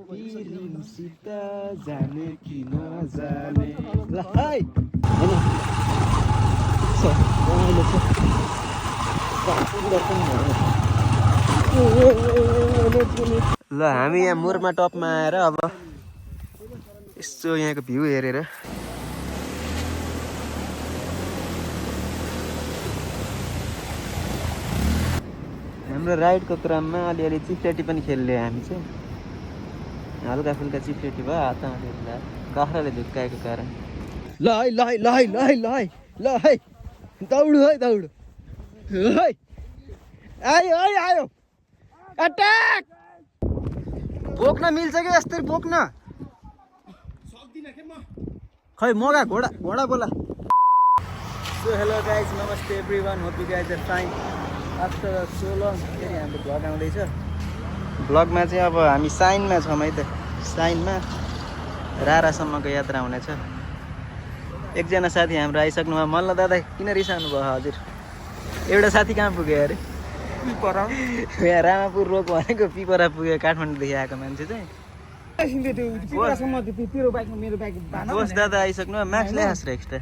पिरिमसित जाने कि नजाने ल हाय ल हामी यहाँ मुरमा टपमा आएर अब यसो यहाँको भ्यू हेरेर हाम्रो राइडको क्रममा अलिअलि चिप्लेटी पनि खेल्ने हामी चाहिँ हल्का फुल्का चिप्लेटी भयो हातमा खेल्दा कखराले झुक्काएको कारण ल है ल है ल है ल है ल है ल है दौडु है दौडु है आयो है आयो अट्याक बोक्न मिल्छ कि यस्तै बोक्न खै मगा घोडा घोडा बोला सो हेलो गाइज नमस्ते everyone hope you guys are fine after so long फेरि हाम्रो भ्लग आउँदैछ भ्लगमा चाहिँ अब हामी साइनमा छौँ है त साइनमा रारासम्मको यात्रा हुनेछ एकजना साथी हाम्रो आइसक्नु भयो मल्ल दादा किन रिसाउनु भयो हजुर एउटा साथी कहाँ पुग्यो अरे यहाँ रामापुर रोक भनेको पिपरा पुग्यो काठमाडौँदेखि आएको मान्छे चाहिँ दोस्त दादा आइसक्नु म्याक्स ल्यास र एक्स्ट्रा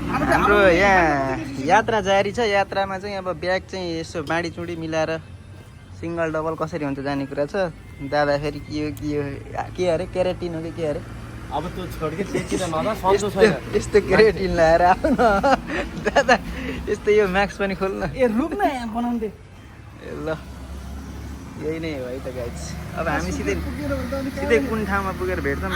हाम्रो यहाँ यात्रा जारी छ यात्रामा चाहिँ अब ब्याग चाहिँ यसो बाँडीचुँडी मिलाएर सिङ्गल डबल कसरी हुन्छ जाने कुरा छ दादा फेरि के अरे क्यारेटिन हो कि के अरे अब त्यो छोड्के यस्तो क्यारेटिन ल्याएर आउनु दादा यस्तो यो म्याक्स पनि खोल्नु ए रुक न यहाँ बनाउँदै ल यही नै हो है त गाइज अब हामी सिधै कुन ठाउँमा पुगेर भेट्छौँ म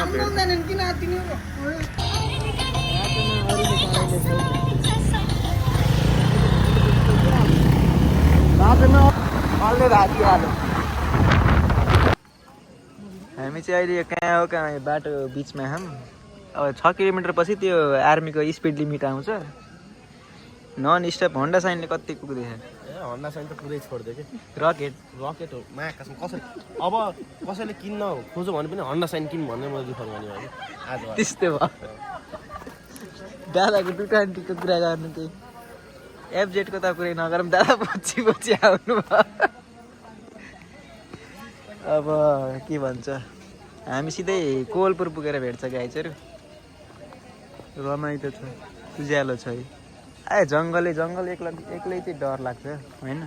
हामी चाहिँ अहिले कहाँ हो कहाँ बाटो बिचमा छौँ अब 6 किलोमिटर पछि त्यो आर्मीको स्पिड लिमिट आउँछ नन स्टप होन्डा साइनले कति पुग्दैछ ए होन्डा साइन त पुरै छोड्दियो कि रकेट हो महाकाशमा कसरी अब कसैले किन्न खोज्यो भने पनि होन्डा साइन किन भन्ने मैले दुःख गर्ने भयो आज त्यस्तै भयो दादाको 220को कुरा गर्नु केही एफजेडको त कुरै नगरौँ दादा पछि आउनु भयो अब के भन्छ हामी सिधै कोवलपुर पुगेर भेट्छ गाइजहरू रमाइलो छ उज्यालो छ है जङ्गल एक्लै चाहिँ डर लाग्छ होइन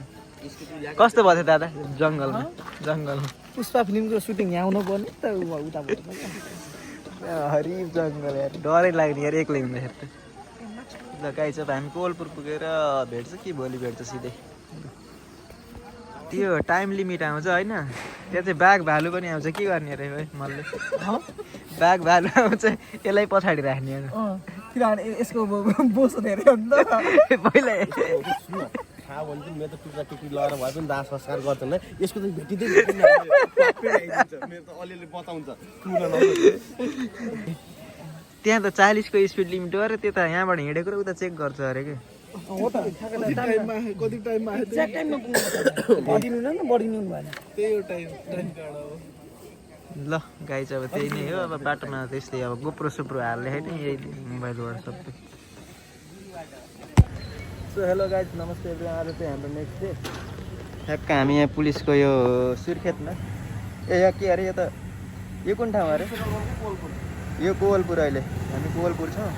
कस्तो भयो थियो दादा जङ्गलमा पुष्पा फिल्मको सुटिङ यहाँ आउनु पर्ने त उता हरिब जङ्गल यार डरै लाग्ने यार एक्लै हुँदाखेरि त ल गाइज अब हामी कोवलपुर पुगेर भेट्छ कि भोलि भेट्छ सिधै त्यो टाइम लिमिट आउँछ होइन त्यहाँ चाहिँ बाघ भालु पनि आउँछ के गर्ने अरे है मल्ले बाघ भालु आउँछ यसलाई पछाडि राख्ने यसको बोसो धेरै हो नि त पहिला थाहा भयो भने मेरो त टुक्रा टुक्री लगाएर भए पनि दाह संस्कार गर्दैन यसको त भेटिँदै मेरो त अलिअलि बताउँछ त्यहाँ त 40को स्पिड लिमिट हो र त्यो त यहाँबाट हिँडेको र उता चेक गर्छ अरे कि कति टाइममा ल गाइज अब त्यही नै हो अब बाटोमा त्यस्तै अब गोप्रो सोप्रो हाल्ने होइन यही मोबाइलबाट सबै सो हेलो गाइज नमस्ते आज चाहिँ हाम्रो नेक्स्ट डे ठ्याक्क हामी यहाँ पुलिसको यो सुर्खेतमा ए यहाँ के अरे यो त यो कुन ठाउँ अरे यो कोवलपुर अहिले हामी कोवलपुर छौँ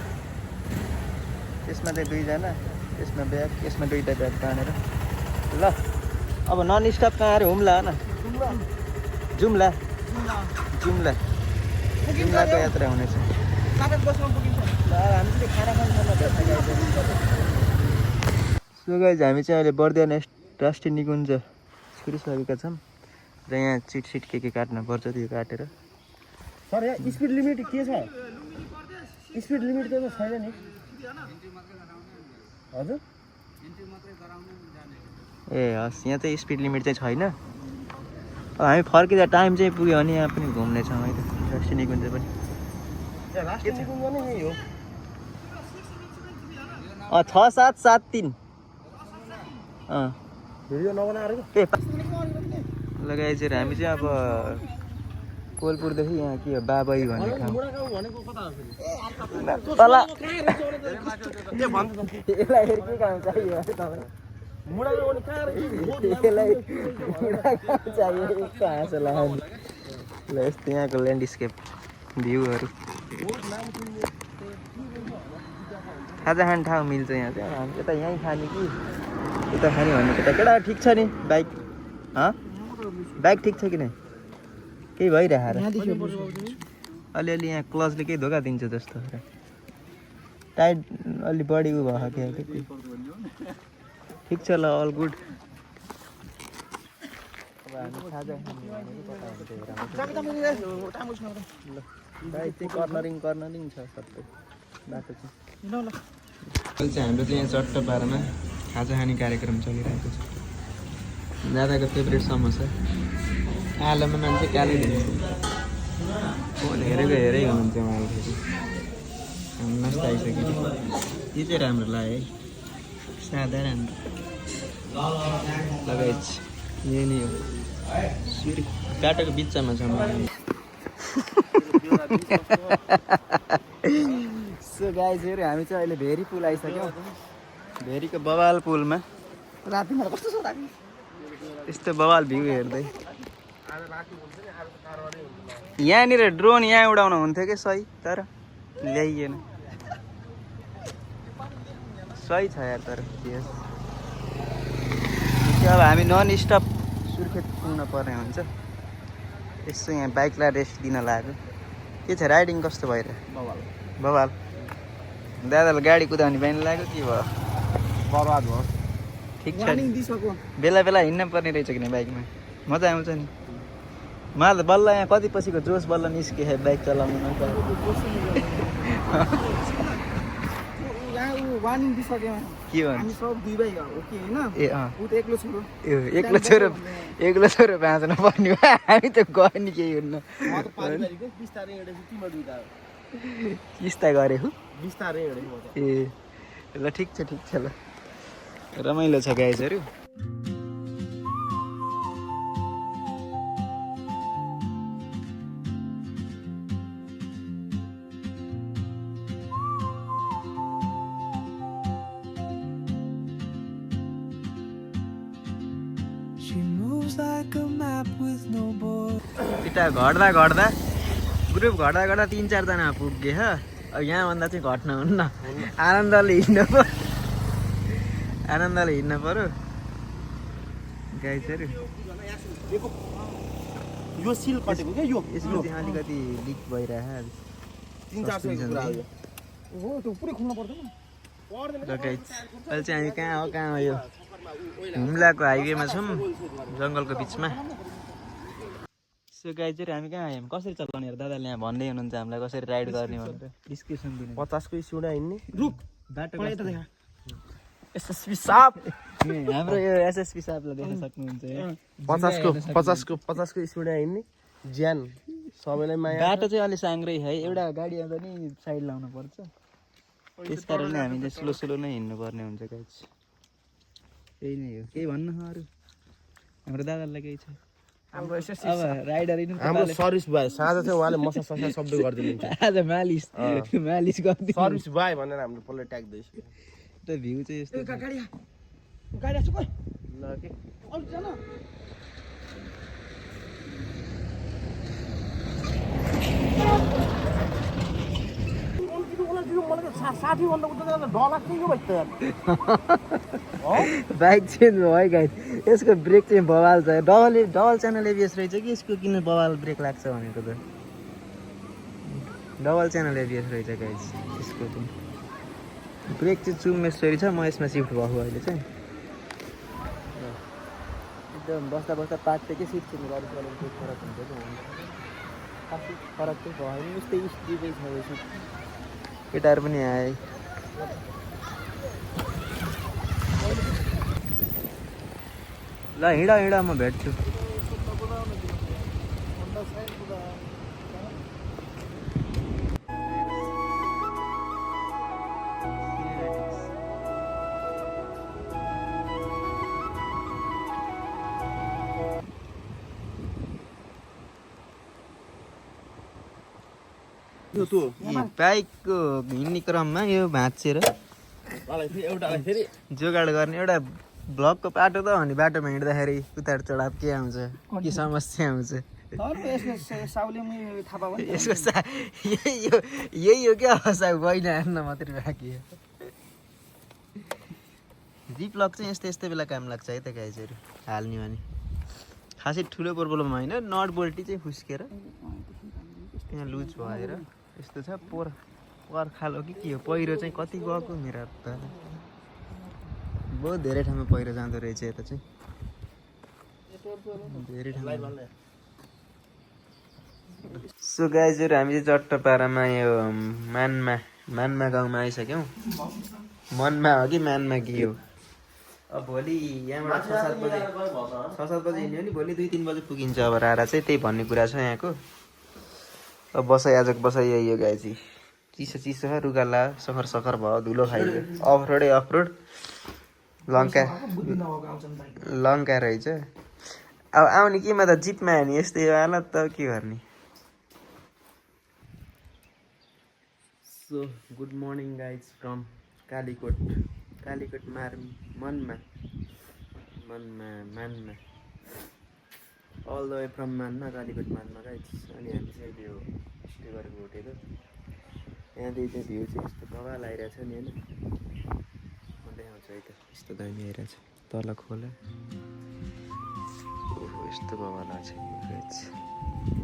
यसमा चाहिँ 2 जना यसमा ब्याग यसमा 2टा ब्याग तानेर ल अब नन स्टप कहाँ अरे हुम्ला हो न जुम्लाको यात्रा हुनेछ सो गाइज हामी चाहिँ अहिले बर्दिया राष्ट्रिय निकुञ्ज छिरिसकेका छौँ र यहाँ चिट के काट्नु पर्छ त्यो काटेर सर यहाँ स्पिड लिमिट के छ स्पिड लिमिट त छैन नि हजुर ए हस् यहाँ चाहिँ स्पिड लिमिट चाहिँ छैन हामी फर्किँदा टाइम चाहिँ पुग्यो भने यहाँ पनि घुम्नेछौँ है त राष्ट्रिय निकुञ्ज पनि 6773 भिडियो नबनाएर लगाइ चाहिँ हामी चाहिँ अब कोवलपुरदेखि यहाँ के हो बाबाई भन्ने ठाउँ तल यसलाई के काम चाहियो तपाईँ मुडा लगाउने कहाँ रहेछ? यसलाई चाहियो हाँस लाग्यो ल यस्तो यहाँको ल्यान्डस्केप भ्यूहरू खाजा खाने ठाउँ मिल्छ यहाँ चाहिँ हामी यता यहीँ खाने कि उता खाने भन्ने केटा केटा ठिक छ नि बाइक बाइक ठिक छ कि नै केही भइरहेको अलिअलि यहाँ क्लचले केही धोका दिन्छ जस्तो टाइट अलि बढी उ भएको क्या ठिक छ ल अल गुड अब हामी खाजा खाने बाइक चाहिँ कर्नरिङ छ सबै बाटो चाहिँ अहिले चाहिँ हाम्रो चाहिँ यहाँ चट्टपारामा खाजा खाने कार्यक्रम चलिरहेको छ दादाको फेभरेट समोसा आलुमा मान्छे कालै दिन्छ फोन हेरै हुनुहुन्छ उहाँले फेरि हाम्रो नास्ता आइसक्यो यो चाहिँ राम्रो लाग्यो है सादा राम्रो लगाइछ यही नै हो सूर्य बाटोको बिचमा छ सो गाइजहरू हामी चाहिँ अहिले भेरी पुल आइसक्यौँ भेरीको बवाल पुलमा रातिमा कस्तो छ यस्तो बवाल भ्यू हेर्दै यहाँनिर ड्रोन यहाँ उडाउन हुन्थ्यो कि सही तर ल्याइएन सही छ यार तर अब हामी नन स्टप सुर्खेत पुग्न पर्ने हुन्छ यसो यहाँ बाइकलाई रेस्ट दिन लाग्यो के छ राइडिङ कस्तो भइरह्यो बवाल दादालाई गाडी कुदाउने बानी लाग्यो के भयो बर्बाद भयो ठिक छ बेला बेला हिँड्न पर्ने रहेछ कि बाइकमा मजा आउँछ नि मलाई त बल्ल यहाँ कति पछिको जोस बल्ल निस्के बाइक चलाउनु के एक्लो छोरो बाँच्न पर्ने भयो हामी त गर्ने केही हुन्न किस्ता गरेको ए ल ठिक छ ल रमाइलो छ गाइजहरू यता घट्दा ग्रुप घट्दा 3-4 जना पुगे अब यहाँभन्दा चाहिँ घट्न हुन्न आनन्दले हिँड्न पर्यो गाइजहरू यो सिल कटेको के यो यसको चाहिँ अलिकति लिक भइरहेको 3-4 हो त्यो पुरै खुल्न पर्दैन ल गाइज अहिले चाहिँ हामी कहाँ हो यो हुम्लाको हाइवेमा छौँ जङ्गलको बिचमा सो गाइजहरू हामी कहाँ आयौँ कसरी चलाउने दादाले यहाँ भन्दै हुनुहुन्छ हामीलाई कसरी राइड गर्ने भनेर डिस्क्रिप्सन दिनु 50 को स्टुडियो हिँड्ने रुक बाटो एसएसपी साहब हाम्रो यो एसएसपी साहबलाई देख्न सक्नुहुन्छ 50 को स्टुडियो हिँड्ने ज्यान सबैलाई माया बाटो चाहिँ अलि साङ्ग्रै है एउटा गाडी आउँदा नि साइड लाउनु पर्छ त्यस कारणले हामीले स्लो नै हिँड्नु पर्ने हुन्छ गाइज त्यही नै हो केही भन्नु अरू हाम्रो दादालाई केही छ हाम्रो एसएससी अब राइडर हाम्रो सर्भिस भाइ साझा चाहिँ उहाँले मसाज सबै गरिदिनुहुन्छ आज मालिस गर्दै सर्भिस भाइ भनेर हाम्रो पल्ले ट्याग दिएछ त्यो भ्यू चाहिँ यस्तो गाडी आछ कोइ ल के अरु जान बाइक चेन्ज भयो है गाइस यसको ब्रेक चाहिँ बवाल छ डबल च्यानल एबिएस रहेछ कि यसको किन बवाल ब्रेक लाग्छ भनेको त डबल च्यानल एबिएस रहेछ गाइस यसको चाहिँ ब्रेक चाहिँ चुम्मेश्वरी छ म यसमा सिफ्ट भएको अहिले चाहिँ एकदम बस्दा पाक्दै के सिट चेन्ज गरेर केही फरक हुन्छ कि खासै फरक चाहिँ भयो उस्तै स्टिकै छ यो सिट केटाहरू पनि आए ल हिँड म भेट्छु बाइकको हिँड्ने क्रममा यो भाँचेर एउटालाई फेरि जोगाड गर्ने एउटा ब्लगको बाटो त अनि बाटोमा हिँड्दाखेरि उतार चढाव के आउँछ के समस्या आउँछ यसको यही हो क्या साउ बैना हाल्न मात्रै बाँकी हो जिप्लग चाहिँ यस्तै यस्तै बेला काम लाग्छ है त गाइजहरू हाल्ने भने खासै ठुलो प्रब्लम होइन नट बोल्टी चाहिँ फुस्केर त्यहाँ लुज भएर यस्तो छ पर्खालो कि के हो पहिरो चाहिँ कति गएको मेरो त बहुत धेरै ठाउँमा पहिरो जाँदो रहेछ यता चाहिँ धेरै ठाउँमा सो गाइजहरू हामी चाहिँ चट्टपारामा यो मानमा गाउँमा आइसक्यौँ मनमा हो कि मानमा के हो अब भोलि यहाँबाट 6-7 बजे हिँड्यो नि भोलि 2-3 बजे पुगिन्छ अब रारा चाहिँ त्यही भन्ने कुरा छ यहाँको अब बसाइ आजको बसाइ यही हो गाइजी चिसो चिसो रुगाला सखर भयो धुलो खाइदियो अफरोडै अफरोड लङ्का रहेछ अब आउने केमा त जिपमा आयो नि यस्तै हालत त के गर्ने so good morning guys from Calicut Manama all the way from Manama Calicut Manama guys अनि हामी चाहिँ यो स्टे गरेको होटेल यहाँदेखि चाहिँ भ्यू चाहिँ यस्तो बवाल आइरहेछ नि होइन म देखाउँछु है त यस्तो दामी आइरहेछ तल खोला ओहो यस्तो बवाल आएको छ guys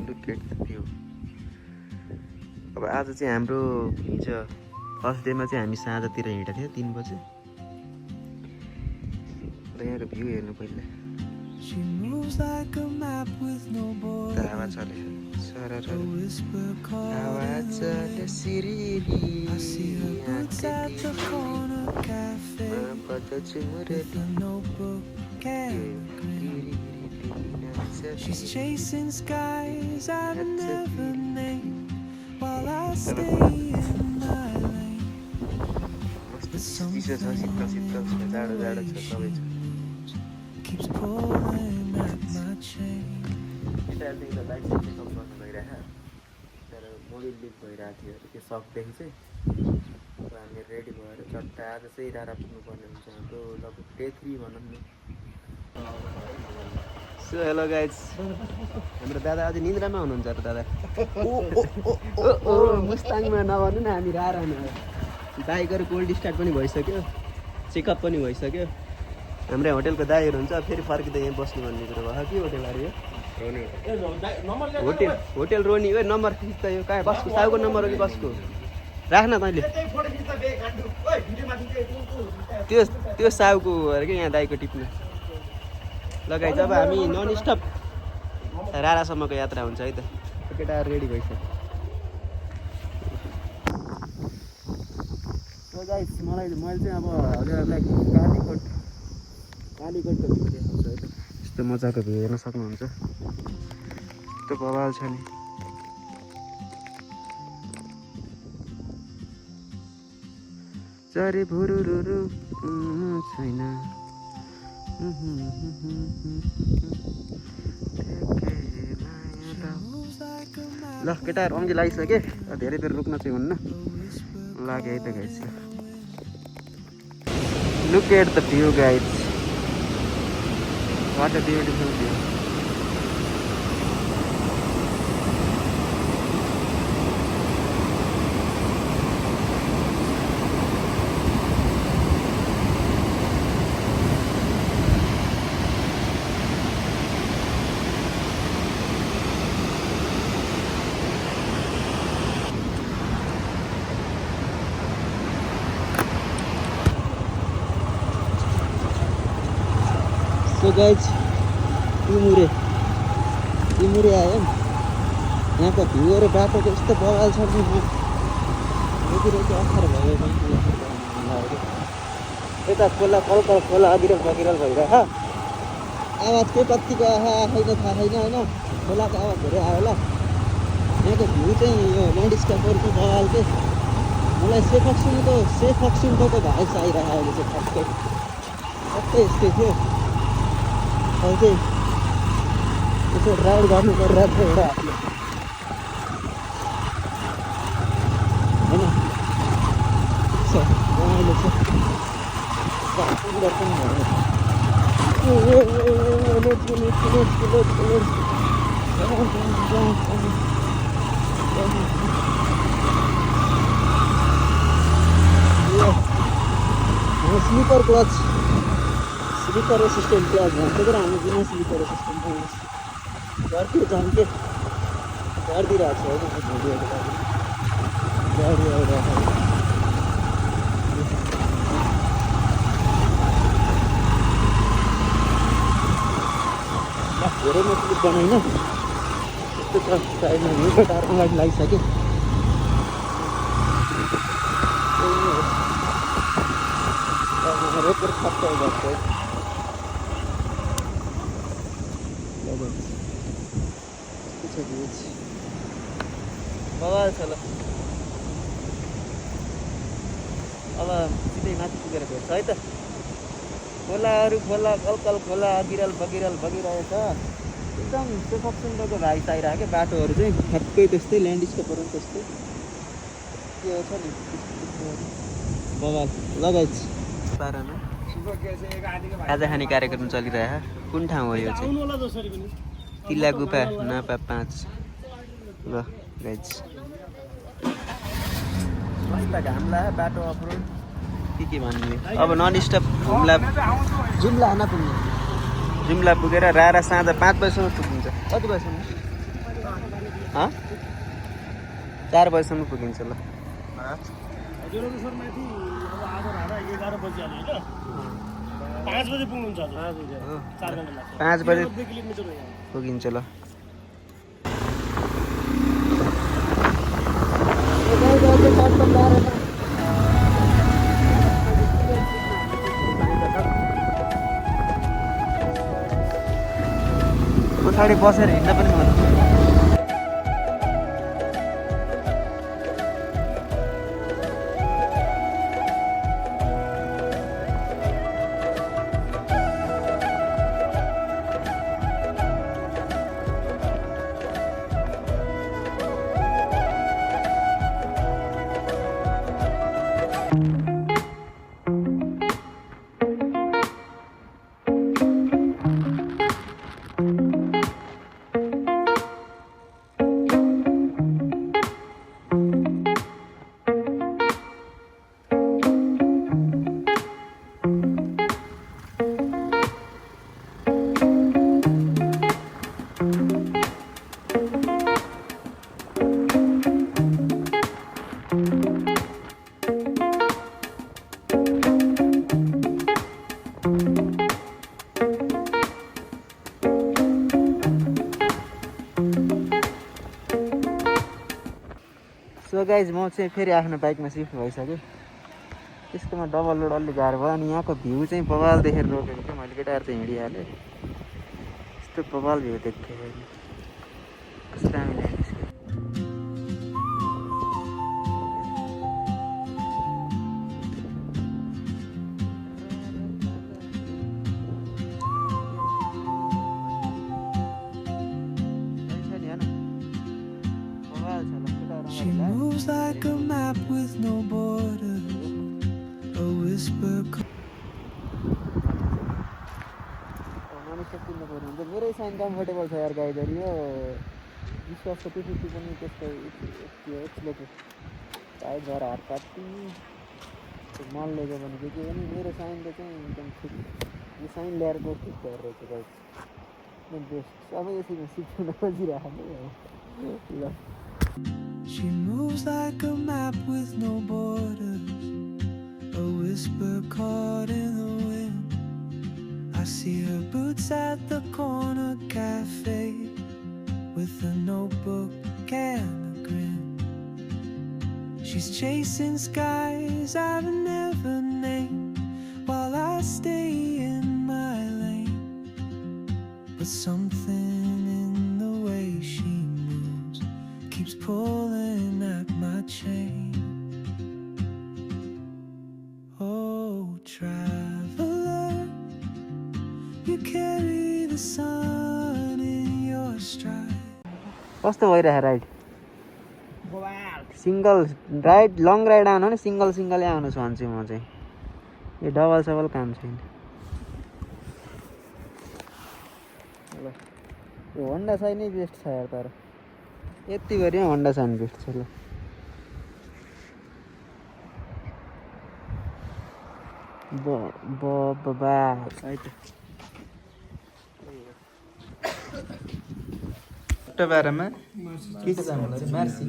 look at the view अब आज चाहिँ हाम्रो हिजो फर्स्ट डेमा चाहिँ हामी साँझतिर हिँडेको थियो 3 बजे र यहाँको भ्यू हेर्नु पहिला हावा चलेछ हावा चले सिरिरी She's chasing skies I've never named while I stay in my lane. चिसो छ शीतल छ जाडो छ सबै छ Keeps pulling at my chain. यतादेखि त बाइक चेकअप गर्नु गइरहेको तर मोबिल लिक भइरहेको थियो त्यो सकदेखि चाहिँ अब हामी रेडी भएर चट्ट आज चाहिँ रारा पुग्नुपर्ने हुन्छ हाम्रो लगभग डे 3 भनौँ न सो हेलो गाइज हाम्रो दादा अझै निन्द्रामा हुनुहुन्छ र दादा ओ मुस्ताङमा नभन्नु न हामी रारामा बाइकहरू कोल्ड स्टार्ट पनि भइसक्यो चेकअप पनि भइसक्यो हाम्रै होटेलको दाइहरू हुन्छ फेरि फर्किँदै यहाँ बस्नु भन्ने कुरो भयो के होटेलहरू यो होटेल रोनी हो नम्बर त यो कहाँ बसको साउको नम्बर हो कि बसको राख्न तैँले त्यो साउको अरे कि यहाँ दाइको टिप्नु लगाइ जब हामी नन स्टप रारासम्मको यात्रा हुन्छ है त केटाहरू रेडी भइसक्यो मैले चाहिँ अब हजुरहरूलाई कालीकोटको भ्यू देखाउँछु है त यस्तो मजाको भ्यू हेर्न सक्नुहुन्छ यस्तो बवाल छ नि चरे भुरुरु छैन ल केटाहरू अङ्गी लागिसके धेरै बेर रोक्न चाहिँ हुन्न लाग्यो है त guys look at the view guys what a beautiful view so guys तिमुरे आयो यहाँको भ्यू र बाटोको यस्तो बवाल छ नि यतिरहेको अप्ठ्यारो भयो यता खोला कलकल खोला अगिरल बगिरल भइरहेको आवाज के कतिको छैन थाहा छैन होइन खोलाको आवाज धेरै आयो होला यहाँको भ्यू चाहिँ यो ल्यान्डस्केपहरूको बवाल के मलाई सेफक्सुनको भाइस आइरहेको अहिले चाहिँ ठक्कै यस्तै थियो अब चाहिँ यसो राइड गर्नु परिरहेको थियो एउटा होइन रमाइलो छ पनि भयो slipper clutch slipper assistant clutch भन्छ तर हामी बिना स्लिपर असिस्टेन्ट घरतिर झन्के घरतिर आएको छ होइन भोलिको लागि गाडी आइरहेको धेरै मतलब बनाइन यस्तो छ साइडमा हिँडेको टाढो गाडी लागिसक्यो रेकर्ड खप्छ भएको बवाल छ ल अब सिधै माथि पुगेर भेट्छ है त खोलाहरू खोला कलकल खोला बिराल बगिराल बगिरहेको छ एकदम सेफक सुन्दरको भाइ आइरहेको बाटोहरू चाहिँ ठ्याक्कै त्यस्तै ल्यान्डस्केपहरू पनि त्यस्तै के छ नि बवाल लगाइछ पारामा आज खाने कार्यक्रम चलिरहेको कुन ठाउँ हो यो चाहिँ तिल्ला गुफा नापा 5 ल गाइज मस्त घाम लाग्यो बाटो अप्रोड के भन्ने अब नन स्टप जुम्ला नपुग्ने जुम्ला पुगेर रारा साँझ 5 बजीसम्म पुगिन्छ कति बजीसम्म 4 बजीसम्म पुगिन्छ ल 5 बजे पुग्नुहुन्छ 5 बजे पुगिन्छ ल पछाडि बसेर हिँड्न पनि मन सो गाइज म चाहिँ फेरि आफ्नो बाइकमा सिफ्ट भइसक्यो त्यसकोमा डबल लोड अलि गाह्रो भयो अनि यहाँको भ्यू चाहिँ बवाल देखेर रोकेको थियो मैले केटाहरू चाहिँ हिँडिहालेँ यस्तो बवाल भ्यू देखेँ कस्तो दामी landscape She moves like a map with no borders, a whisper. मनुष्य किन्नु पर्यो हुन्छ मेरै साइन कम्फर्टेबल छ यार गाइजर यो विश्वासको 250 पनि त्यस्तो एक्सलेको टाइट भएर हात काट्टी मल लिएको भने के भने मेरो साइनले चाहिँ एकदम ठिक यो साइन ल्याएर गयो ठिक भएर रहेछ गाइज एकदम बेस्ट अब यसरी सिक्न खोजिरहेको ल She moves like a map with no borders, a whisper caught in the wind. I see her boots at the corner cafe with a notebook and a grin. She's chasing skies I've never named while I stay in my lane. But something in the way she moves keeps pulling at my chain. Oh, traveler, you carry the sun in your stride. कस्तो भइरहेको ride single ride long ride आउनु भने सिङ्गलै आउनु भन्छु म चाहिँ यो double सबल काम छैन ल यो होन्डा साइन नै बेस्ट छ यार तर यति गरी होन्डा साइन बेस्ट छ ल बाह्रमा के छ चामल अरे मार्सी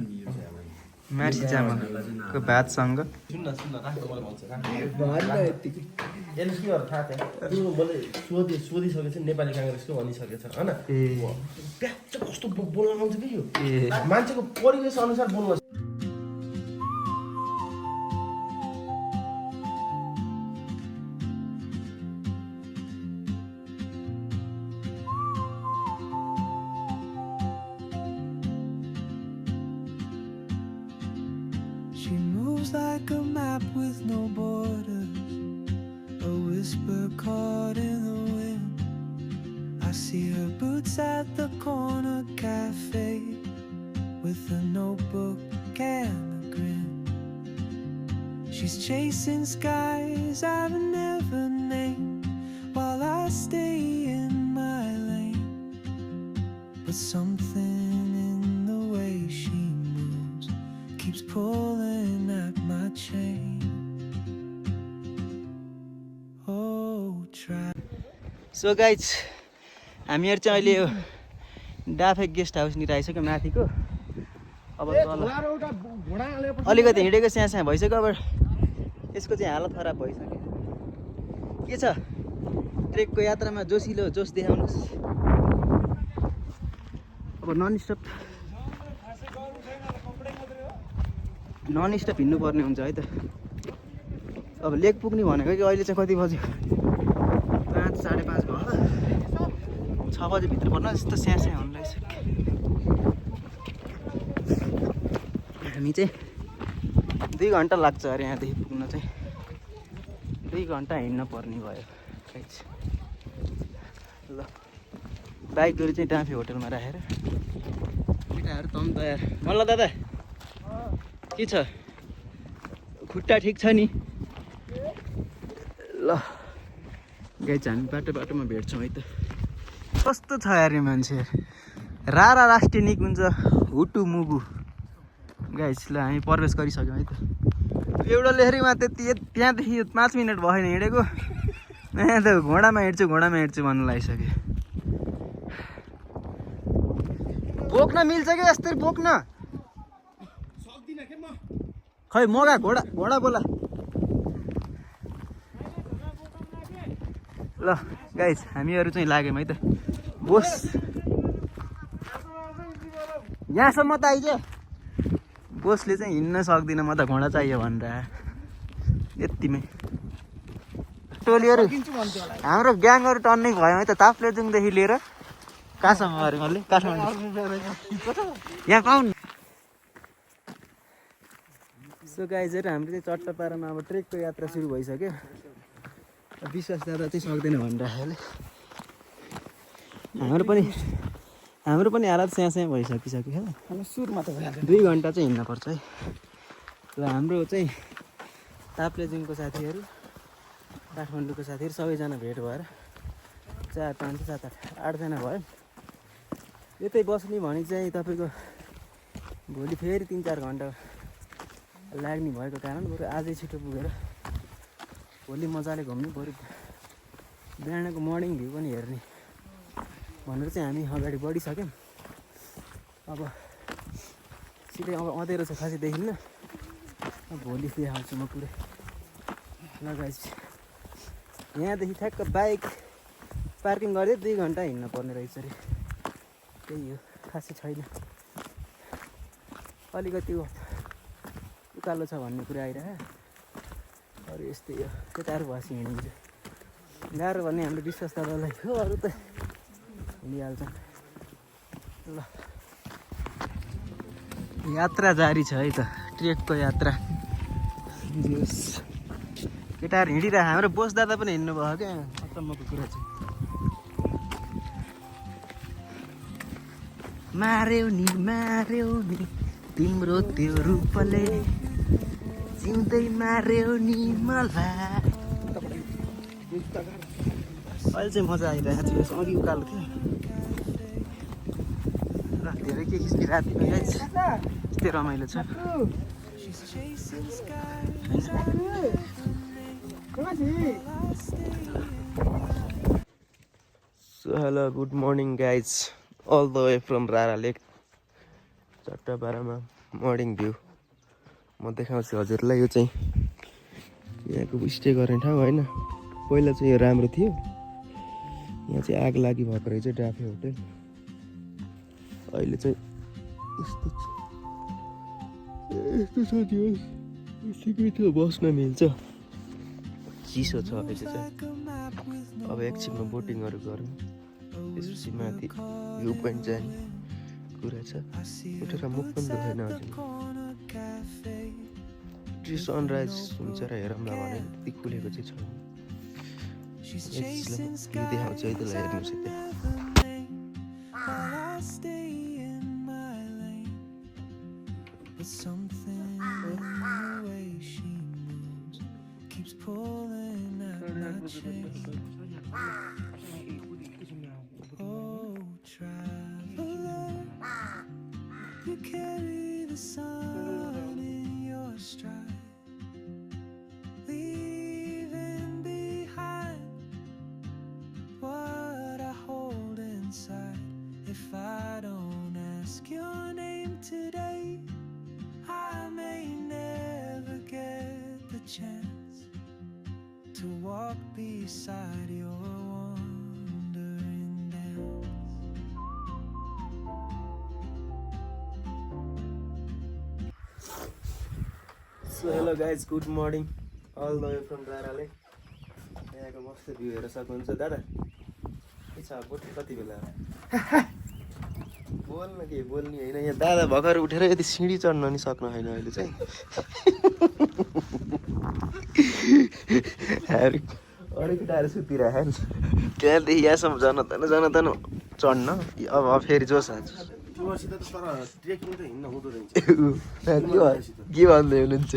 मार्सी चामलको भातसँग सुन्न राख्नु मलाई भन्छ यसले के गर्छ थाहा छ त्यो मैले सोधिसकेको छु नेपाली काङ्ग्रेसको भनिसकेको छ होइन प्याच कस्तो बोल्न आउँछ कि यो मान्छेको परिवेश अनुसार बोल्नु She moves like a map with no borders, a whisper caught in the wind. I see her boots at the corner cafe with a notebook and a grin. She's chasing skies I've never named while I stay in my lane. But something in the way she moves keeps pulling at my chain. Oh, try. So guys हामीहरू चाहिँ अहिले यो Dafe guest हाउसनिर आइसक्यो माथिको अब अलिकति हिँडेको स्याहाँ भइसक्यो अब यसको चाहिँ हालत खराब भइसक्यो के छ ट्रेकको यात्रामा जोसिलो जोस देखाउनुहोस् अब नन स्टप हिँड्नुपर्ने हुन्छ है त अब लेक पुग्ने भनेको कि अहिले चाहिँ कति बज्यो 5 साढे 5 भयो 6 बजे भित्र पर्न जस्तो स्याहाँ हुन लागिसक्यो हामी चाहिँ 2 घन्टा लाग्छ अरे यहाँदेखि पुग्न चाहिँ 2 घन्टा हिँड्न पर्ने भयो ल बाइकहरू चाहिँ डाँफे होटलमा राखेर केटाहरू त यार मल्ल दादा के छ खुट्टा ठिक छ नि ल गाइज हामी बाटोमा भेट्छौँ है त कस्तो छ यार मान्छे रारा राष्ट्रिय निकुञ्ज हुटु मुगु गाइज ल हामी प्रवेश गरिसक्यौँ है त एउटा लेखरीमा त्यति त्यहाँदेखि 5 मिनट भएन हिँडेको यहाँ त घोडामा हिँड्छु भन्नु लागिसक्यो बोक्न मिल्छ कि यस्तै बोक्न खै मगा घोडा बोला ल गाइज हामीहरू चाहिँ लाग्यौँ है त बोस यहाँसम्म त आइज बोसले चाहिँ हिँड्न सक्दिनँ म त घोडा चाहियो भनेर यतिमै टोलीहरू हाम्रो ग्याङहरू टन्नै भयो है त ताप्लेजुङदेखि लिएर कहाँसम्म गऱ्यो मैले काठमाडौँ यहाँ पाउनु सो गाइजहरू हाम्रो चाहिँ चट्टपारामा अब ट्रेकको यात्रा सुरु भइसक्यो विश्वास दादा चाहिँ सक्दैन भनिराखेले हाम्रो पनि हालत स्याहाँ भइसकिसक्यो सुरुमा त 2 घन्टा चाहिँ हिँड्नुपर्छ है ल हाम्रो चाहिँ ताप्लेजुङको साथीहरू काठमाडौँको साथीहरू सबैजना भेट भएर 4 5 7 8 जना भयो यतै बस्ने भने चाहिँ तपाईँको भोलि फेरि 3-4 घन्टा लाग्ने भएको कारण बरु आजै छिटो पुगेर भोलि मजाले घुम्नु बरु बिहानको मर्निङ भ्यू पनि हेर्ने भनेर चाहिँ हामी अगाडि बढिसक्यौँ अब सिधै अब अँधेरो छ खासै देखिन्न भोलि देखाउँछु म पुरै लगाएछ यहाँदेखि ठ्याक्क बाइक पार्किङ गर्दै 2 घन्टा हिँड्न पर्ने रहेछ अरे त्यही हो खासै छैन अलिकति उकालो छ भन्ने कुरा आइरह्यो अरू यस्तै हो केटाहरू भएपछि हिँडिन्छ गाह्रो भन्ने हाम्रो विश्वास दादालाई हो अरू त हिँडिहाल्छ ल यात्रा जारी छ है त ट्रेकको यात्रा केटाहरू हिँडिरहेको हाम्रो बोस दादा पनि हिँड्नु भयो क्या अचम्मको कुरा चाहिँ मार्यौ नि तिम्रो त्यो रूपले जिउँदै मार्यौ नि मलाई अहिले चाहिँ मजा आइरहेको थियो अघि उकालो थियो धेरै के खिच्ने रातिमा गाइज यस्तै रमाइलो छ She's chasing skies. So hello, good morning guys. All the way from Rara Lake. चट्टापारामा मर्निङ भ्यू म देखाउँछु हजुरलाई यो चाहिँ यहाँको स्टे गर्ने ठाउँ होइन पहिला चाहिँ यो राम्रो थियो यहाँ चाहिँ आग लागि भएको रहेछ डाफे होटेल अहिले चाहिँ यस्तो छ त्यो यतिकै थियो बस्न मिल्छ चिसो छ अहिले चाहिँ अब एकछिनमा बोटिङहरू गरौँ त्यसपछि माथि भ्यू पोइन्ट जाने कुरा छ उठेर मुख पनि दुखेन हजुर ट्री सनराइज हुन्छ र हेरौँ न भने त्यति खुलेको चाहिँ छैन भ्यू देखाउँछ है त्यसलाई हेर्नुहोस् But something in the way she moves keeps pulling at my chain. Oh, traveler, you carry the sun in your stride, leaving behind what I hold inside. If I don't ask your name today, I may never get the chance to walk beside your wandering dance. So hello guys, good morning all the way from Rara Lake. यहाँको मस्त view हेर्न सक्नुहुन्छ दादा के छ बोट कति बेला बोल्न के बोल्ने होइन यहाँ दादा भर्खर उठेर यति सिँढी चढ्न नि सक्नु होइन अहिले चाहिँ अरू केटाहरू सुतिरहेको नि त्यहाँदेखि यहाँसम्म जनतान चढ्न अब फेरि जोस् आज के भन्दै हुनुहुन्छ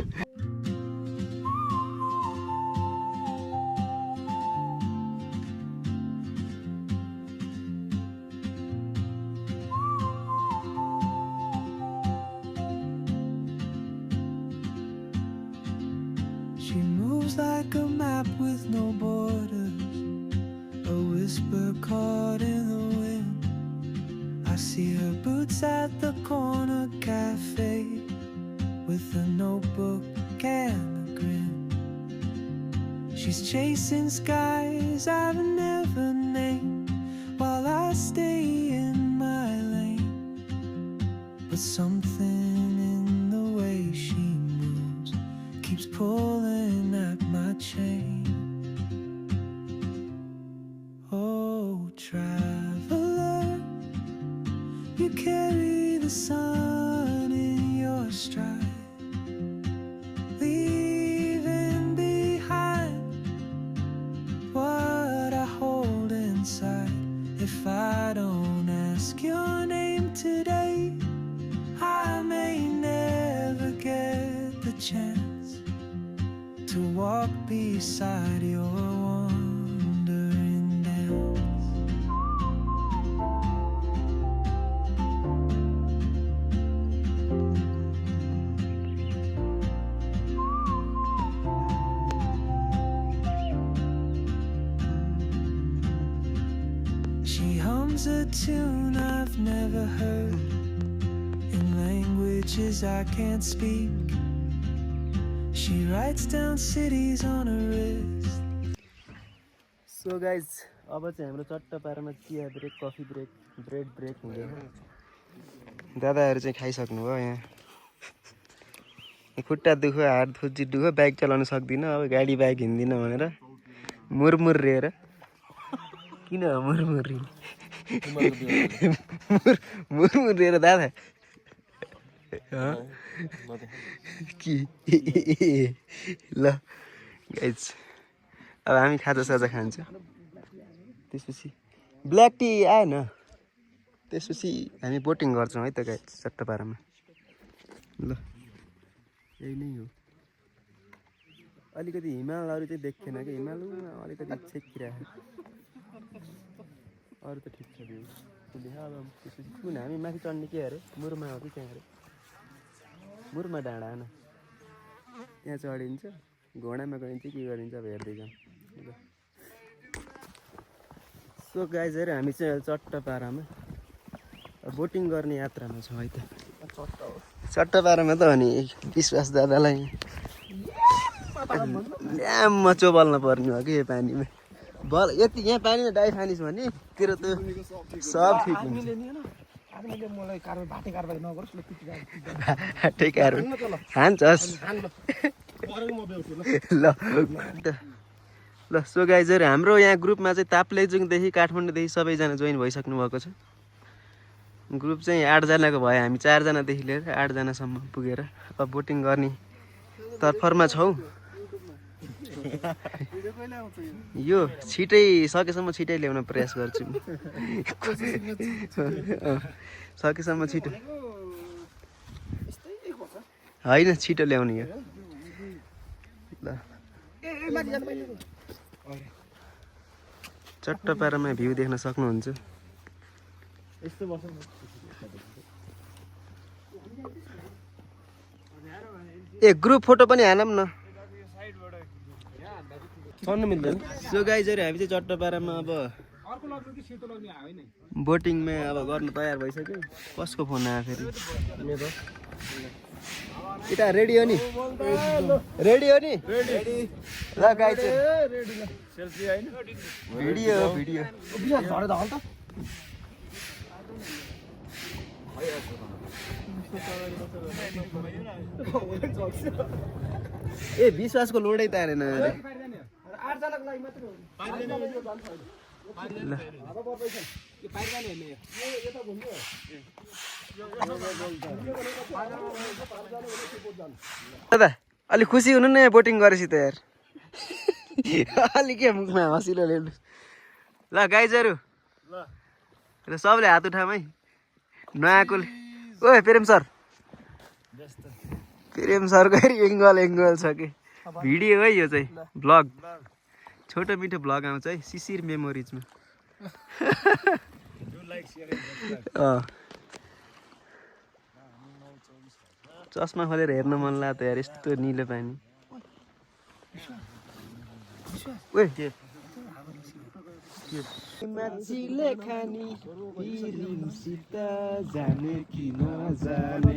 She moves like a map with no borders, a whisper caught in the wind. I see her boots at the corner cafe with a notebook and a grin. She's chasing skies I've never named while I stay in my lane. But something in the way she moves keeps pulling at my chain. Oh, traveler, you carry the sun in your stride, leaving behind what I hold inside. If I don't ask your name today, I may never get the chance to walk beside your wandering dance. She hums a tune I've never heard in languages I can't speak. She writes down cities on her wrist. So guys अब चाहिँ हाम्रो चट्टापारामा चिया break coffee break bread break हुँदैन दादाहरू चाहिँ खाइसक्नु भयो यहाँ खुट्टा दुख्यो हात खुच्ची दुख्यो बाइक चलाउन सक्दिनँ अब गाडी बाइक हिँड्दिनँ भनेर मुरमुर रिएर किन मुरमुर रिने मुरमुर रिएर दादा कि ल गाइज अब हामी खाजासाजा खान्छ त्यसपछि ब्ल्याक टी आएन त्यसपछि हामी बोटिङ गर्छौँ है त गाइज चट्टापारामा ल यही नै हो अलिकति हिमालहरू चाहिँ देखेन कि हिमालमा अलिकति छेकिरहेको अरू त ठिक छ भ्यू कुन हामी माथि चढ्ने के अरे मुरमा हो कि त्यहाँ अरे मुरमा डाँडा न त्यहाँ चढिन्छ घोडामा गइन्छ के गरिन्छ अब हेर्दै जाउँ सो गाइजहरू हामी चाहिँ चट्टपारामा बोटिङ गर्ने यात्रामा छौँ है त चट्टपारामा त हो नि विश्वास दादालाई ल्याममा चोबल्न पर्ने हो कि यो पानीमा बल यति यहाँ पानीमा डाइ खानिस् भने तेरो त सब ठिक हुन्छ खान्छस् ल सो गाइजहरू हाम्रो यहाँ ग्रुपमा चाहिँ ताप्लेजुङदेखि काठमाडौँदेखि सबैजना जोइन भइसक्नु भएको छ ग्रुप चाहिँ 8 जनाको भयो हामी 4 जनादेखि लिएर 8 जनासम्म पुगेर अब बोटिङ गर्ने तर्फरमा छौँ यो छिटै सकेसम्म छिटै ल्याउन प्रयास गर्छु सकेसम्म छिटो होइन छिटो ल्याउने यो ल चट्टपारामा भ्यू देख्न सक्नुहुन्छ ए ग्रुप फोटो पनि हालौँ न चढ्नु मिल्दैन सो गाइजहरू हामी चाहिँ चट्टपारामा अब बोटिङमा अब गर्न तयार भइसक्यो कसको फोन आयो फेरि मेरो यता रेडी हो नि रेडी हो नि ल गाइज भिडियो भिडियो ए विश्वासको लोडै तारेन दादा अलिक खुसी हुनु न बोटिङ गरेपछि त यार अलिक के मुखमा हँसिलो ल्याउनु ल गाइजहरू ल सबले हात उठामै नआएकोले ओ प्रेम सरको एङ्गल छ कि भिडियो है यो चाहिँ भ्लग छोटो मिठो भ्लग आउँछ है शिशिर मेमोरिजमा चस्मा खोलेर हेर्न मन लाग्यो यार यस्तो निलो पानी माछीले खानी जाने कि नजाने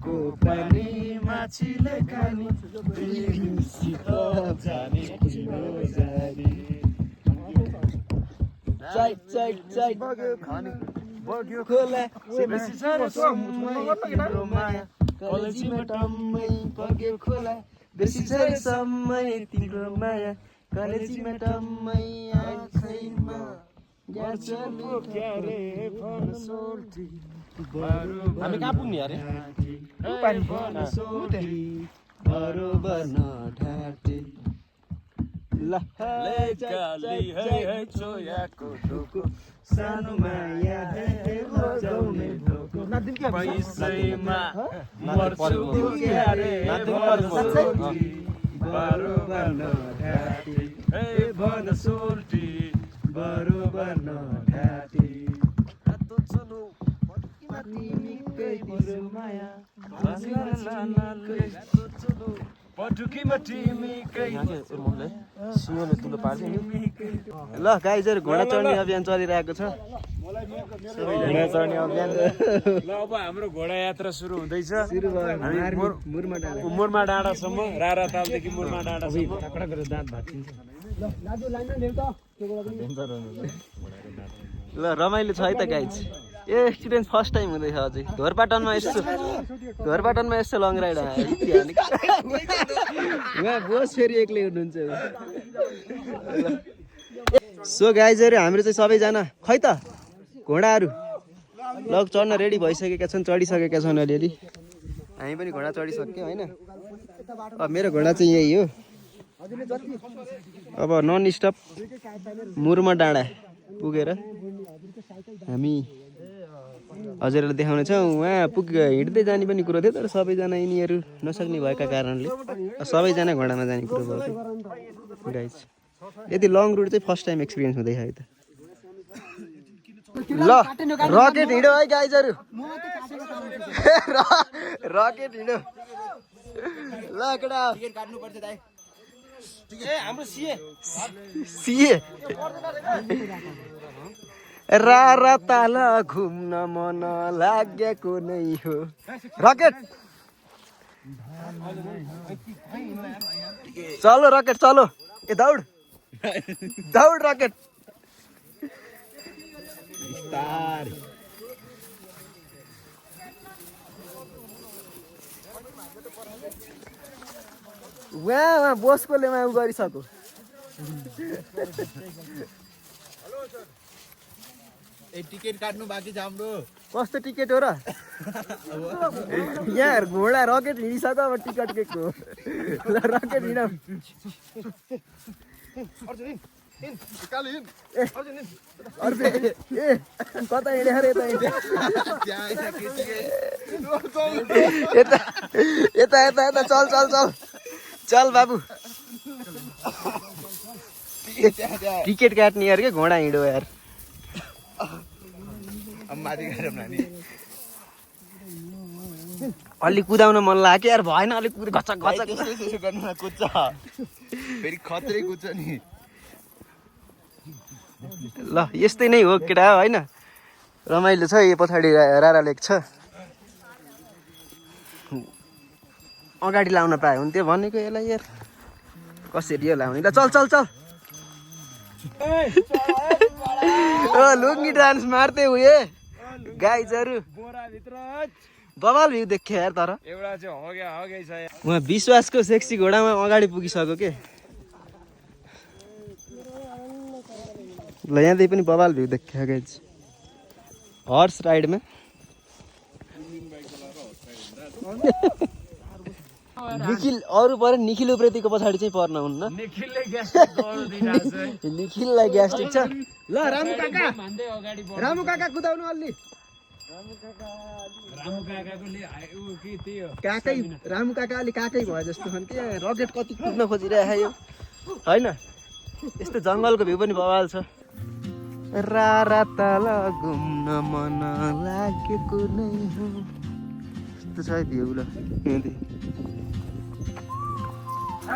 को पानी माछीले खानी जाने कि नजाने बग्यो खोला कलेजीमा टम्मै बग्यो खोला बेसी छ समय तिम्रो माया कलेजीमा टम्मै आँखैमा हामी कहाँ पुग्ने अरे बरोबर नढाटे सानो माया पैसैमा मर्छु बरोबर नढाटे भन सोल्टी बरोबर नढाटे ल गाइजहरू घोडा चढ्ने अभियान चलिरहेको छ अब हाम्रो घोडा यात्रा सुरु हुँदैछ मुरमा डाँडासम्म रारा तालदेखि मुरमा डाँडासम्म ल रमाइलो छ है त गाइज ए एक्सपिरियन्स फर्स्ट टाइम हुँदैछ अझै घोरपाटनमा यस्तो लङ राइड उहाँ बोस फेरि एक्लै हुनुहुन्छ सो गाइजहरू हाम्रो चाहिँ सबैजना खै त घोडाहरू लग चढ्न रेडी भइसकेका छन् चढिसकेका छन् अलिअलि हामी पनि घोडा चढिसक्यौँ होइन अब मेरो घोडा चाहिँ यही हो अब नन स्टप मुरमा डाँडा पुगेर हामी हजुरहरूलाई देखाउनेछौँ उहाँ हिँड्दै जाने पनि कुरो थियो तर सबैजना यिनीहरू नसक्ने भएका कारणले सबैजना घोडामा जाने कुरो भयो गाइज यति लङ रुट चाहिँ फर्स्ट टाइम एक्सपिरियन्स हुँदैछ है त ल रकेट हिँड्यो है गाइजहरू रकेट हिँड्यो ल केटा हाम्रो सिए रा ताल घुम्न मन लागेको नै हो रकेट चलो रकेट चलो ए दौड दौड रकेट वहाँ बसकोले उ गरिसक्यो टिकट काट्नु बाँकी छ हाम्रो कस्तो टिकट हो र यहाँ घोडा रकेट हिँडिसक्यो अब टिकट के को ल रकेट हिँड ए कता हिँड्यो अरे यता यता यता यता चल चल चल चल बाबु टिकट काट्ने यार के घोडा हिँड्यो यार अलि कुदाउन मन लाग्यो यार भएन अलिक घचक घचक कुद्छ फेरि खत्रै कुद्छ नि ल यस्तै नै हो केटा होइन रमाइलो छ यो पछाडि रारा लेक छ अगाडि लाउन पाए हुन्थ्यो भनेको यसलाई यार कसरी यो लाउने ल चल चल चल लुङ्गी डान्स मार्दै हुए गाइजहरू बवाल भ्यू देख्यो यार तर एउटा चाहिँ हगै छ उहाँ विश्वासको सेक्सी घोडामा अगाडि पुगिसक्यो के ल यहाँदेखि पनि बवाल भ्यू देख्यो गाइज हर्स राइडमा निखिल अरू पऱ्यो निखिल उप्रेतीको पछाडि चाहिँ पर्न हुन्न निखिललाई ग्यास्ट्रिक छ ल रामु काका कुदाउनु अलि काकै रामु काका अलि काकै भयो जस्तो छन् के रकेट कति कुद्न खोजिरहेको यो होइन यस्तो जङ्गलको भ्यू पनि बवाल छ रारा तल घुम्न मन लागेको नै हो यस्तो छ भ्यू ल ए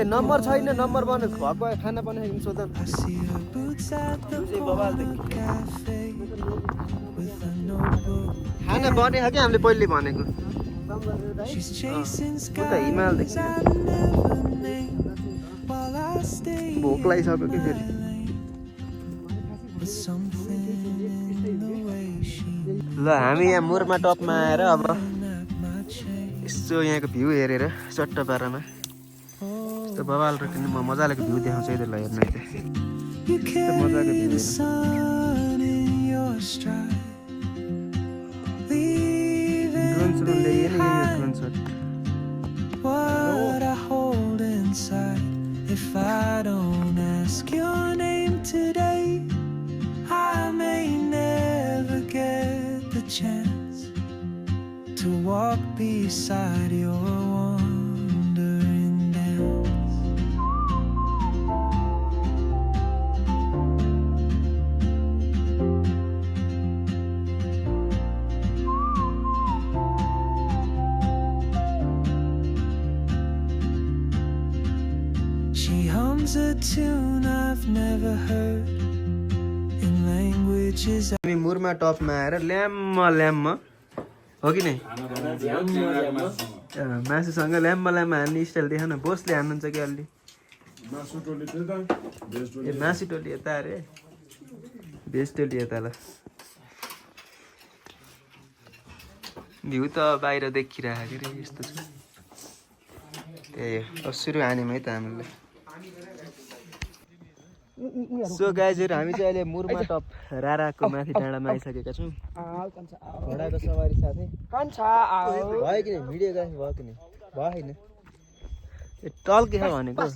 नम्बर छैन नम्बर बन्नु भएको खाना बनाएको सोध खाना बनेको क्या हामीले पहिले भनेको हिमालदेखि भोक लागिसक्यो कि फेरि ल हामी यहाँ मुरमा टपमा आएर अब यसो यहाँको भ्यू हेरेर चट्टपारामा यस्तो बवाल र किन म मजाको भ्यू देखाउँछु यतिलाई हेर्नु यस्तो मजाको भ्यू ड्रोन सुन ल्याइएन यो drone shot If I don't ask your name today, I may never get the chance to walk beside your wandering dance. She hums a tune I've never heard in languages. हामी मुरमा टपमा आएर ल्याम्म ल्याम्म हो कि नै मासुसँग ल्याम्म ल्याम्म हान्ने स्टाइल देखा न बोसले हान्नुहुन्छ कि अलि ए मासु टोली यता अरे भेज टोली यता ल भ्यू त बाहिर देखिरहेको के अरे यस्तो छ त्यही हो सुरु हान्यौँ है त हामीले सो गाइजहरू हामी चाहिँ अहिले मुरमा टप राराको माथि डाँडामा आइसकेका छौँ घोडाको सवारी साथै भयो कि नै भिडियोग्राफी भयो कि नै भयो होइन ए टल्के छ भनेको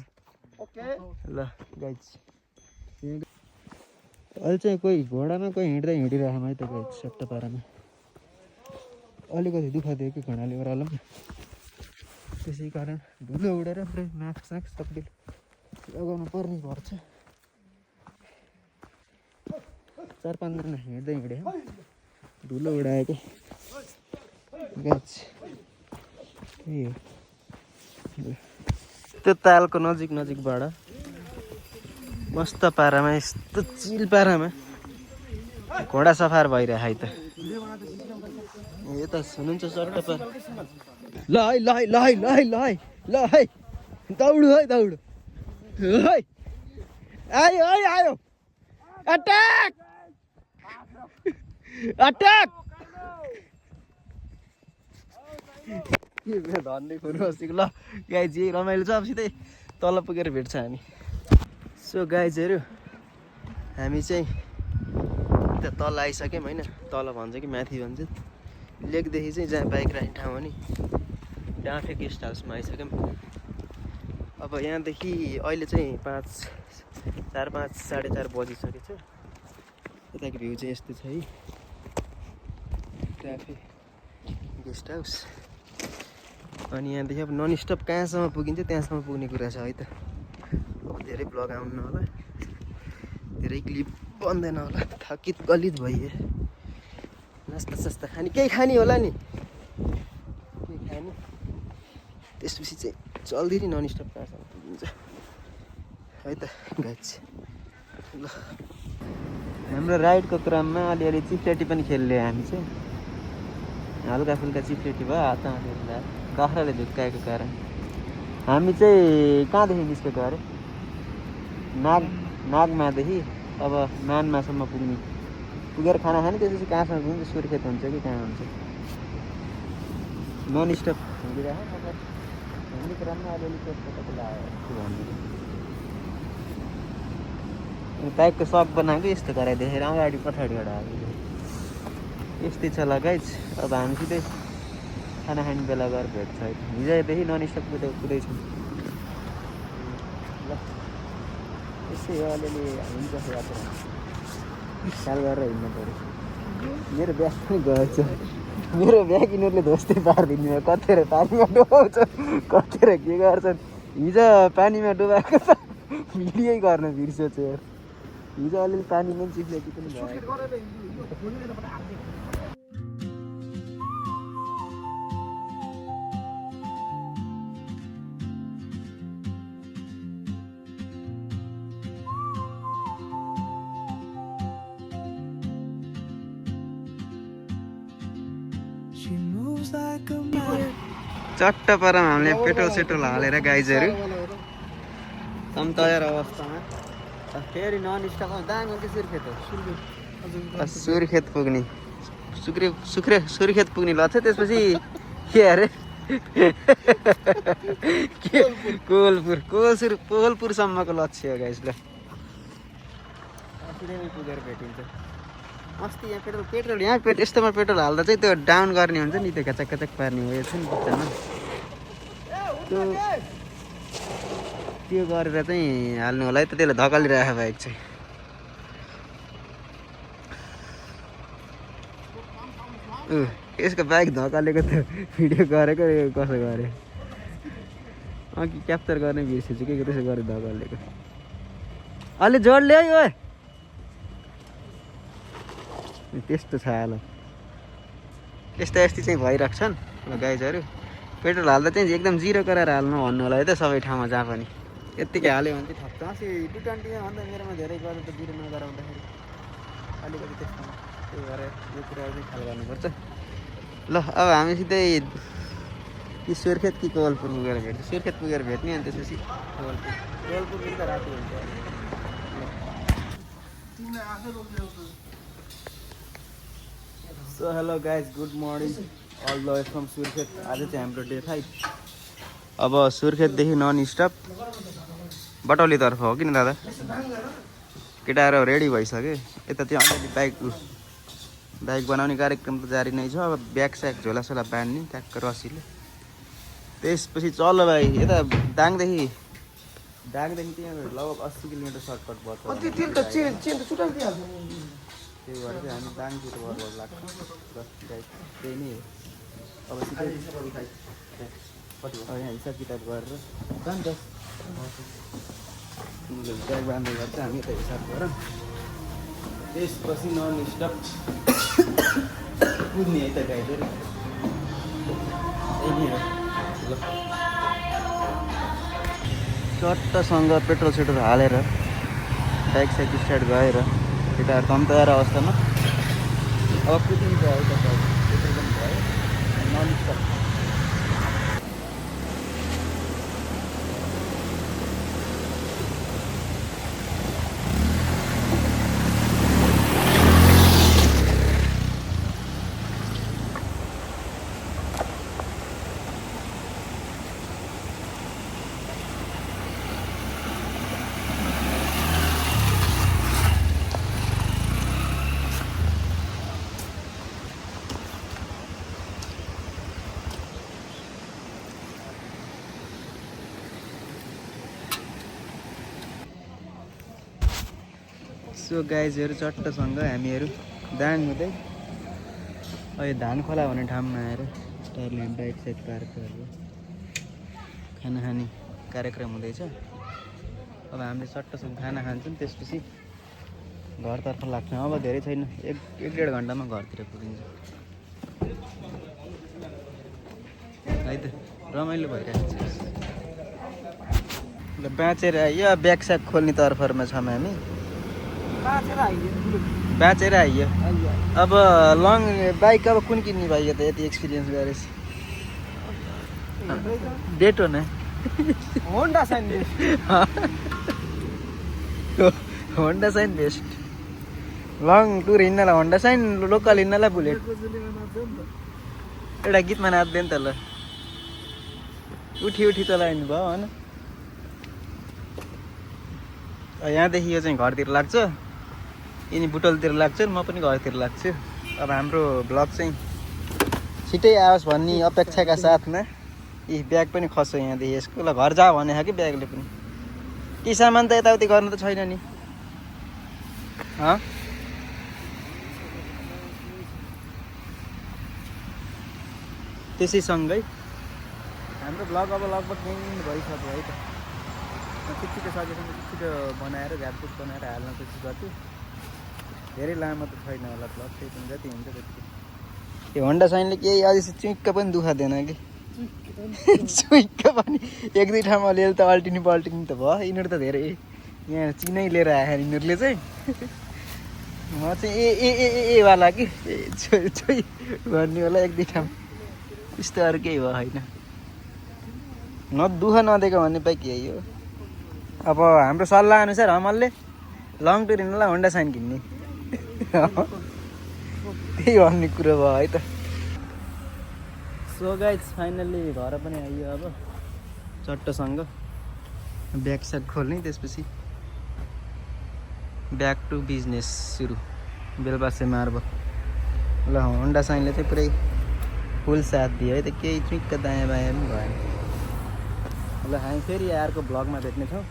ल गाइज अहिले चाहिँ कोही घोडामा कोही हिँड्दै हिँडिरहेको है त गाइज सट्टा पारामा अलिकति दुःख दियो कि घोडाले ओह्रालो पनि त्यसै कारण धुलो उडेर पुरै मास्क साक्स सबैले लगाउनु पर्ने पर्छ 4-5 जना हिँड्दै हिँडे धुलो उडाएको गाछ त्यही हो त्यो तालको नजिकबाट मस्त पारामा यस्तो चिल पारामा घोडा सफार भइरह है त यता हुनुहुन्छ चट्ट पारा ल है दौड है दौड है आयो अट्याक धन्ने कुरो बसेको ल गाइज यही रमाइलो छ अब सिधै तल पुगेर भेट्छ हामी सो गाइजहरू हामी चाहिँ त्यहाँ तल आइसक्यौँ होइन तल भन्छ कि माथि भन्छ लेकदेखि चाहिँ जहाँ बाइक राख्ने ठाउँ हो नि डाँफे गेस्ट हाउसमा आइसक्यौँ अब यहाँदेखि अहिले चाहिँ 4-5 साढे 4 बजिसकेको छ यताको भ्यू चाहिँ यस्तो छ है डाँफे गेस्ट हाउस अनि यहाँदेखि अब नन स्टप कहाँसम्म पुगिन्छ त्यहाँसम्म पुग्ने कुरा छ है त अब धेरै ब्लग आउनु होला धेरै क्लिप बन्दैन होला थकित गलित भइए नास्ता सास्ता खाने केही खाने होला नि केही खाने त्यसपछि चाहिँ चल्दै नि नन स्टप कहाँसम्म पुगिन्छ है त गाइज ल हाम्रो राइडको क्रममा अलिअलि चिप्लेटी पनि खेल्यो हामी चाहिँ हल्का फुल्का चिप्लेटी भयो हातमा खेल्दा काख्राले झुक्काएको कारण हामी चाहिँ कहाँदेखि निस्केको अरे नागमादेखि अब मानमासम्म पुगेर खाना खाने त्यसपछि कहाँसम्म पुग्छ सुर्खेत हुन्छ कि कहाँ हुन्छ नन स्टप हिँडिरहेको हिँड्ने क्रममा अलिअलि चोटपटक लाग्यो भन्नु बाइकको सक बनाएको यस्तो गराइदिएर अगाडि पछाडिबाट आएको यस्तै छ ल गाइज अब हामी सिधै खाना खाने बेला गएर भेट्छ है हिजोदेखि नन स्टप कुदैछौँ ल यसै हो अलिअलि हुन्छ यात्रा ख्याल गरेर हिँड्नु पऱ्यो मेरो ब्याग पनि गएछ मेरो ब्याग यिनीहरूले ध्वस्तै पारिदिनु कतिखेर पानीमा डुबाउँछ कतिखेर के गर्छन् हिजो पानीमा डुबाएको त भिडियो गर्न बिर्सेछ यार हिजो अलिअलि पानीमा चिप्लेटी पनि भयो चट्ट पारामा हामीले पेट्रोल सेट्रोल हालेर गाइजहरू एकदम तयार अवस्थामा फेरि नन स्टप दाङको कि सुर्खेत पुग्ने सुर्खेत पुग्ने लक्ष्य त्यसपछि के अरे कोहलपुरसम्मको लक्ष्य हो गाइस ल पुगेर भेटिन्छ अस्ति यहाँ पेट्रोल यहाँ यस्तोमा पेट्रोल हाल्दा चाहिँ त्यो डाउन गर्ने हुन्छ नि त्यो कचक पार्ने हो यो छ नि बिचमा त्यो गरेर चाहिँ हाल्नु होला है त त्यसले धकालिरहेको बाइक चाहिँ यसको बाइक धकालेको त भिडियो गरेको कसो गऱ्यो अघि क्याप्चर गर्ने बिर्सेछु के त्यसो गरेर धकालेको अलि जोडले है ओ त्यस्तो छ हाल यस्ता चाहिँ भइरहेको छन् गाइजहरू पेट्रोल हाल्दा चाहिँ एकदम जिरो गरेर हाल्नु भन्नु होला है त सबै ठाउँमा जहाँ पनि यत्तिकै हाल्यो भने चाहिँ थप्छ अस्ति 220मा भन्दा मेरोमा धेरै गरेर त जिरो नगराउँदाखेरि अलिकति त्यस्तोमा त्यही भएर यो कुरा चाहिँ ख्याल गर्नुपर्छ ल अब हामी सिधै कि सुर्खेत कि कोहलपुर पुगेर भेट्छ सुर्खेत पुगेर भेट्ने अनि त्यसपछि कोहलपुर पनि त राति हुन्छ so hello guys good morning all the way from Surkhet आज चाहिँ हाम्रो डे 5 अब सुर्खेतदेखि नन स्टप बटौलीतर्फ हो कि न दादा केटाहरू रेडी भइसक्यो यता चाहिँ अलिअलि बाइक बनाउने कार्यक्रम त जारी नै छ अब ब्याग स्याग झोलासोला बाँध्ने ट्याक्क रसीले त्यसपछि चल भाइ यता दाङदेखि चाहिँ लगभग 80 किलोमिटर सर्टकट पर्छ त्यही भएर चाहिँ हामी दाङतिर गएर लाग्छ त्यही नै हो अब सिधै यहाँ हिसाब किताब गरेर जान्छ ब्याग बाँध्दै गर्छ हामी त हिसाब गरौँ त्यसपछि नन स्टप कुद्ने है त गाइड ल चट्टसँग पेट्रोल सेट्रोल हालेर बाइक साइक स्टार्ट गएर केटाहरू तन्ताएर अवस्थामा अब कुदिन्छ है त पेट्रोल पनि भयो नन स्टप सो गाइजहरू चट्टसँग हामीहरू दान हुँदै अहिले धान खोला भन्ने ठाउँमा आएर टायरले बाइक साइड पार्क गरेर खाना खाने कार्यक्रम हुँदैछ अब हामीले चट्टसँग खाना खान्छौँ त्यसपछि घरतर्फ लाग्छौँ अब धेरै छैन एक डेढ घन्टामा घरतिर पुगिन्छ है त रमाइलो भइरहेको छ ल बाँचेर आइयो ब्याग स्याग खोल्ने तर्फरमा छौँ हामी बाँचेर आइयो अब लङ बाइक अब कुन किन्ने भयो त यति एक्सपिरियन्स गरेपछि डेट हो न Honda shine best Honda shine best long tour हिँड्नलाई होन्डा साइन लोकल हिँड्नलाई बुलेट एउटा गीतमा नाच्दै नि त ल उठी उठी चलाइनु भयो होइन यहाँदेखि यो चाहिँ घरतिर लाग्छ यिनी बुटलतिर लाग्छन् म पनि घरतिर लाग्छु अब हाम्रो ब्लग चाहिँ छिटै आओस् भन्ने अपेक्षाका साथमा यी ब्याग पनि खस्छ यहाँदेखि यसको ल घर जा भने कि ब्यागले पनि ती सामान त यताउति गर्नु त छैन नि त्यसैसँगै हाम्रो ब्लग अब लगभग एन्ड भइसक्यो है त छिटो सकेसम्म छिटो बनाएर झापफुट बनाएर हाल्न कोसिस गर्छु धेरै लामो त छैन होला ब्लग त्यही पनि जति हुन्छ त्यति त्यो होन्डा साइनले केही अझै चुइक्क पनि दुःख दिएन कि चुइक्क पनि एक दुई ठाउँमा अलिअलि त अल्टिनी पल्टिनी त भयो यिनीहरू त धेरै यहाँ चिनै लिएर आयो यिनीहरूले चाहिँ म चाहिँ ए वाला कि छोइ भन्ने होला एक दुई ठाउँ त्यस्तो अरू केही भयो होइन न दुःख नदिएको भन्ने पाइ के हो अब हाम्रो सल्लाह अनुसार हमलले लङ टुर हिँड्नलाई होन्डा साइन किन्ने त्यही भन्ने कुरो भयो है त सो गाइज फाइनल्ली घर पनि आइयो अब चट्टसँग ब्याग स्याग खोल्ने त्यसपछि ब्याक टु बिजनेस सुरु बेलबासे मार्ब ल होन्डा साइनले चाहिँ पुरै फुल साथ दियो है त केही चुइक्क दायाँ बायाँ पनि भएन ल हामी फेरि अर्को ब्लगमा भेट्नेछौँ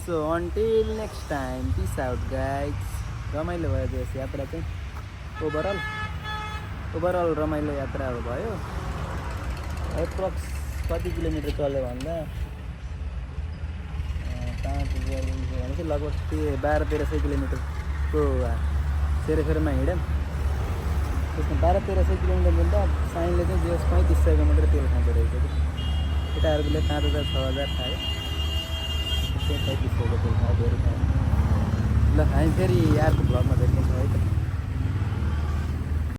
so until next time peace out guys रमाइलो भयो यस यात्रा चाहिँ ओभरअल रमाइलो यात्रा भयो एप्रोक्स कति किलोमिटर चल्यो भन्दा 5,000 भनेपछि लगभग 1200-1300 किलोमिटरको सेरोफेरोमा हिँड्यौँ त्यसमा 1200-1300 किलोमिटर भन्दा साइनले चाहिँ जे 3500 किलोमिटर तेल खाँदो रहेछ कि केटाहरूले 5,000-6,000 खायो 3500 तेल खायो धेरै खायो ल हामी फेरि अर्को ब्लगमा भेट्नेछौँ है त